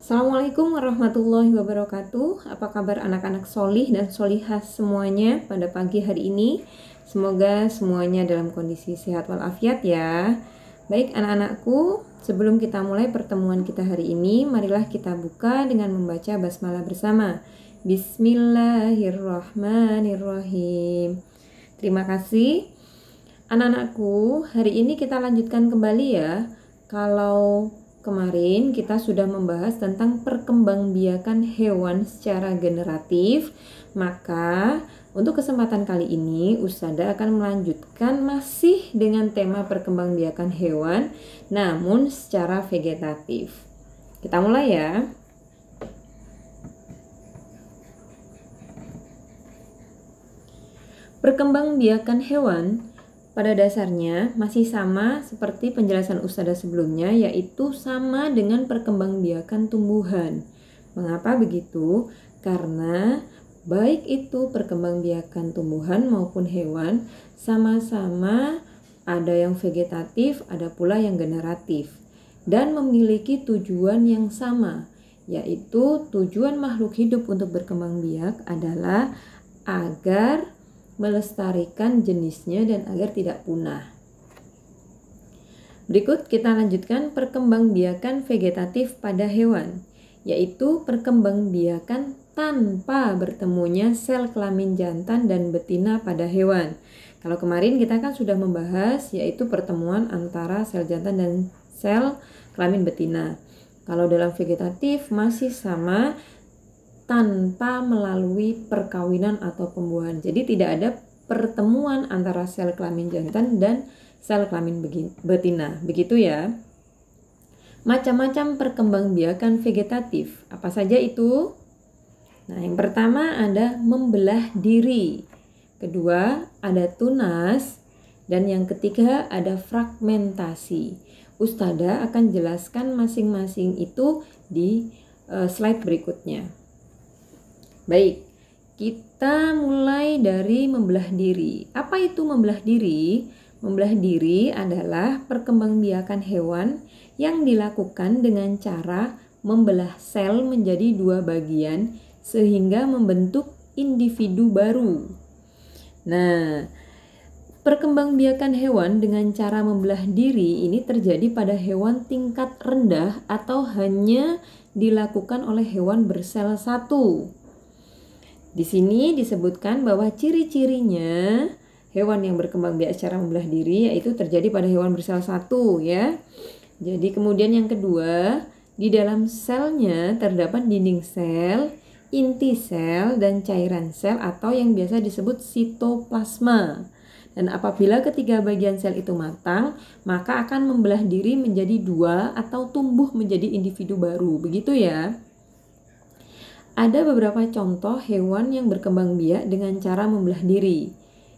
Assalamualaikum warahmatullahi wabarakatuh. Apa kabar anak-anak solih dan solihah semuanya pada pagi hari ini? Semoga semuanya dalam kondisi sehat walafiat ya. Baik anak-anakku, sebelum kita mulai pertemuan kita hari ini, marilah kita buka dengan membaca basmalah bersama. Bismillahirrahmanirrahim. Terima kasih. Anak-anakku, hari ini kita lanjutkan kembali ya. Kalau kemarin kita sudah membahas tentang perkembangbiakan hewan secara generatif, maka untuk kesempatan kali ini Ustazah akan melanjutkan masih dengan tema perkembangbiakan hewan, namun secara vegetatif. Kita mulai ya. Perkembangbiakan hewan pada dasarnya masih sama seperti penjelasan Ustazah sebelumnya, yaitu sama dengan perkembangbiakan tumbuhan. Mengapa begitu? Karena baik itu perkembangbiakan tumbuhan maupun hewan sama-sama ada yang vegetatif, ada pula yang generatif, dan memiliki tujuan yang sama, yaitu tujuan makhluk hidup untuk berkembang biak adalah agar melestarikan jenisnya dan agar tidak punah. Berikut kita lanjutkan perkembangbiakan vegetatif pada hewan, yaitu perkembangbiakan tanpa bertemunya sel kelamin jantan dan betina pada hewan. Kalau kemarin kita kan sudah membahas yaitu pertemuan antara sel jantan dan sel kelamin betina. Kalau dalam vegetatif masih sama, tanpa melalui perkawinan atau pembuahan. Jadi tidak ada pertemuan antara sel kelamin jantan dan sel kelamin betina. Begitu ya. Macam-macam perkembangbiakan vegetatif. Apa saja itu? Nah, yang pertama ada membelah diri. Kedua ada tunas. Dan yang ketiga ada fragmentasi. Ustazah akan jelaskan masing-masing itu di slide berikutnya. Baik, kita mulai dari membelah diri. Apa itu membelah diri? Membelah diri adalah perkembangbiakan hewan yang dilakukan dengan cara membelah sel menjadi dua bagian sehingga membentuk individu baru. Nah, perkembangbiakan hewan dengan cara membelah diri ini terjadi pada hewan tingkat rendah atau hanya dilakukan oleh hewan bersel satu. Di sini disebutkan bahwa ciri-cirinya hewan yang berkembang biak secara membelah diri yaitu terjadi pada hewan bersel satu ya. Jadi kemudian yang kedua, di dalam selnya terdapat dinding sel, inti sel, dan cairan sel atau yang biasa disebut sitoplasma. Dan apabila ketiga bagian sel itu matang, maka akan membelah diri menjadi dua atau tumbuh menjadi individu baru. Begitu ya. Ada beberapa contoh hewan yang berkembang biak dengan cara membelah diri,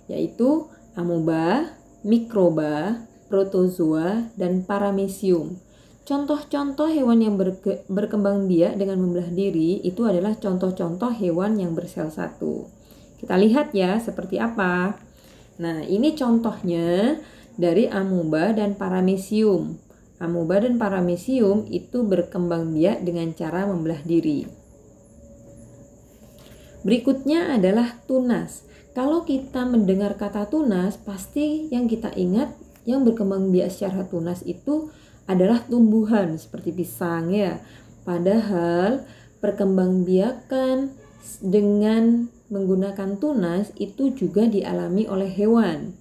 yaitu amoeba, mikroba, protozoa, dan paramecium. Contoh-contoh hewan yang berkembang biak dengan membelah diri itu adalah contoh-contoh hewan yang bersel satu. Kita lihat ya seperti apa. Nah, ini contohnya dari amoeba dan paramecium. Amoeba dan paramecium itu berkembang biak dengan cara membelah diri. Berikutnya adalah tunas. Kalau kita mendengar kata tunas, pasti yang kita ingat yang berkembang biak secara tunas itu adalah tumbuhan seperti pisang ya. Padahal perkembangbiakan dengan menggunakan tunas itu juga dialami oleh hewan.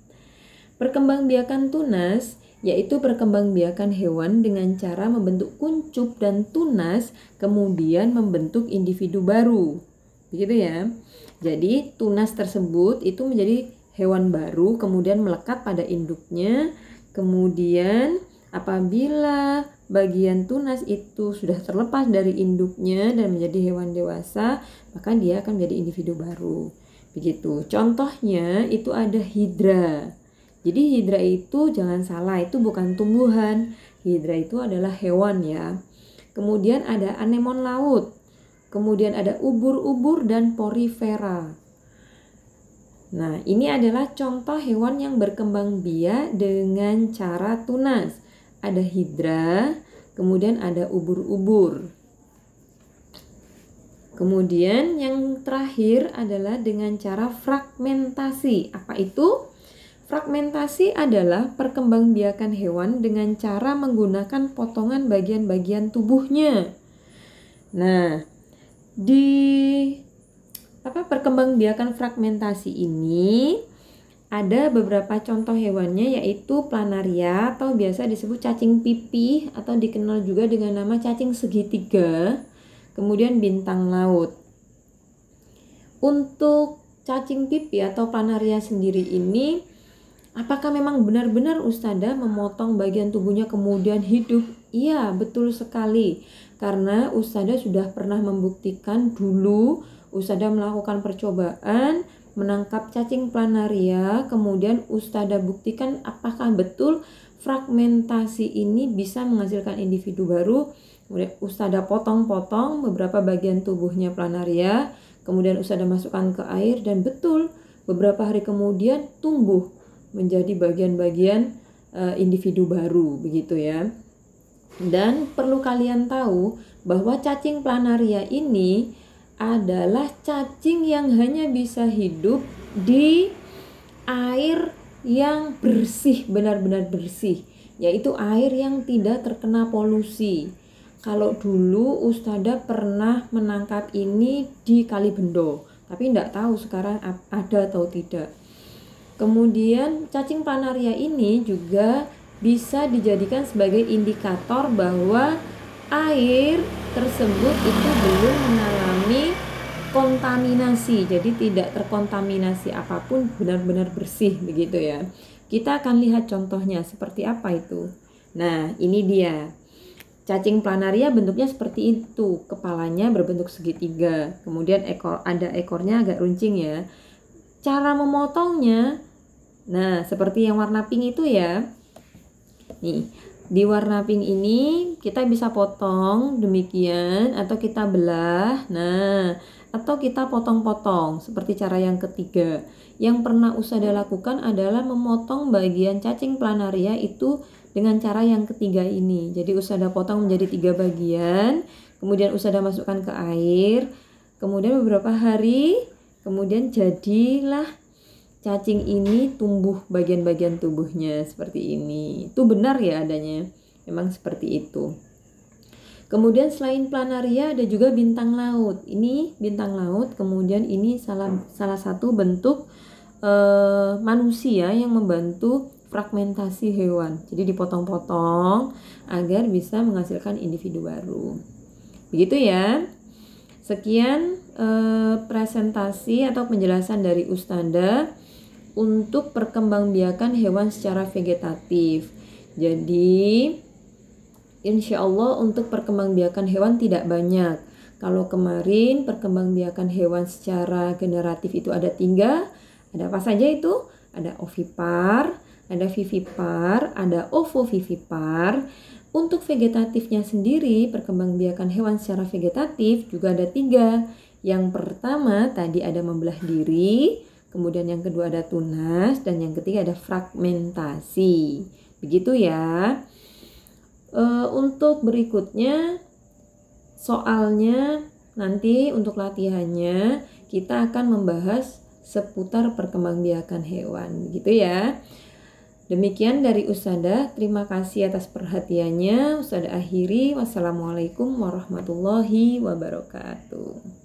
Perkembangbiakan tunas yaitu perkembangbiakan hewan dengan cara membentuk kuncup dan tunas kemudian membentuk individu baru. Begitu ya. Jadi tunas tersebut itu menjadi hewan baru kemudian melekat pada induknya. Kemudian apabila bagian tunas itu sudah terlepas dari induknya dan menjadi hewan dewasa, maka dia akan menjadi individu baru. Begitu. Contohnya itu ada hidra. Jadi hidra itu jangan salah, itu bukan tumbuhan. Hidra itu adalah hewan ya. Kemudian ada anemon laut. Kemudian ada ubur-ubur dan porifera. Nah, ini adalah contoh hewan yang berkembang biak dengan cara tunas. Ada hidra, kemudian ada ubur-ubur. Kemudian yang terakhir adalah dengan cara fragmentasi. Apa itu? Fragmentasi adalah perkembangbiakan hewan dengan cara menggunakan potongan bagian-bagian tubuhnya. Nah, di perkembangbiakan fragmentasi ini ada beberapa contoh hewannya, yaitu planaria atau biasa disebut cacing pipih atau dikenal juga dengan nama cacing segitiga, kemudian bintang laut. Untuk cacing pipih atau planaria sendiri ini, apakah memang benar-benar Ustadzah memotong bagian tubuhnya kemudian hidup? Iya, betul sekali. Karena Ustadzah sudah pernah membuktikan dulu, Ustadzah melakukan percobaan menangkap cacing planaria, kemudian Ustadzah buktikan apakah betul fragmentasi ini bisa menghasilkan individu baru. Kemudian Ustadzah potong-potong beberapa bagian tubuhnya planaria, kemudian Ustadzah masukkan ke air dan betul beberapa hari kemudian tumbuh menjadi bagian-bagian individu baru, begitu ya. Dan perlu kalian tahu bahwa cacing planaria ini adalah cacing yang hanya bisa hidup di air yang bersih, benar-benar bersih, yaitu air yang tidak terkena polusi. Kalau dulu Ustadzah pernah menangkap ini di Kali Bendo, tapi tidak tahu sekarang ada atau tidak. Kemudian cacing planaria ini juga bisa dijadikan sebagai indikator bahwa air tersebut itu belum mengalami kontaminasi, jadi tidak terkontaminasi apapun, benar-benar bersih, begitu ya. Kita akan lihat contohnya seperti apa itu. Nah, ini dia. Cacing planaria bentuknya seperti itu, kepalanya berbentuk segitiga, kemudian ada ekornya agak runcing ya. Cara memotongnya, nah seperti yang warna pink itu ya. Nih, di warna pink ini kita bisa potong demikian, atau kita belah, nah, atau kita potong-potong seperti cara yang ketiga. Yang pernah Ustadzah lakukan adalah memotong bagian cacing planaria itu dengan cara yang ketiga ini. Jadi Ustadzah potong menjadi 3 bagian, kemudian Ustadzah masukkan ke air, kemudian beberapa hari kemudian jadilah cacing ini tumbuh bagian-bagian tubuhnya seperti ini. Itu benar ya adanya, memang seperti itu. Kemudian selain planaria ada juga bintang laut. Ini bintang laut, kemudian ini salah satu bentuk manusia yang membantu fragmentasi hewan. Jadi dipotong-potong agar bisa menghasilkan individu baru. Begitu ya. Sekian presentasi atau penjelasan dari Ustadzah untuk perkembangbiakan hewan secara vegetatif. Jadi insya Allah untuk perkembangbiakan hewan tidak banyak. Kalau kemarin perkembangbiakan hewan secara generatif itu ada 3. Ada apa saja itu? Ada ovipar, ada vivipar, ada ovovivipar. Untuk vegetatifnya sendiri, perkembangbiakan hewan secara vegetatif juga ada 3. Yang pertama tadi ada membelah diri, kemudian yang kedua ada tunas, dan yang ketiga ada fragmentasi. Begitu ya. Untuk berikutnya soalnya nanti untuk latihannya kita akan membahas seputar perkembangbiakan hewan, gitu ya. Demikian dari Ustadzah, terima kasih atas perhatiannya. Ustadzah akhiri, wassalamualaikum warahmatullahi wabarakatuh.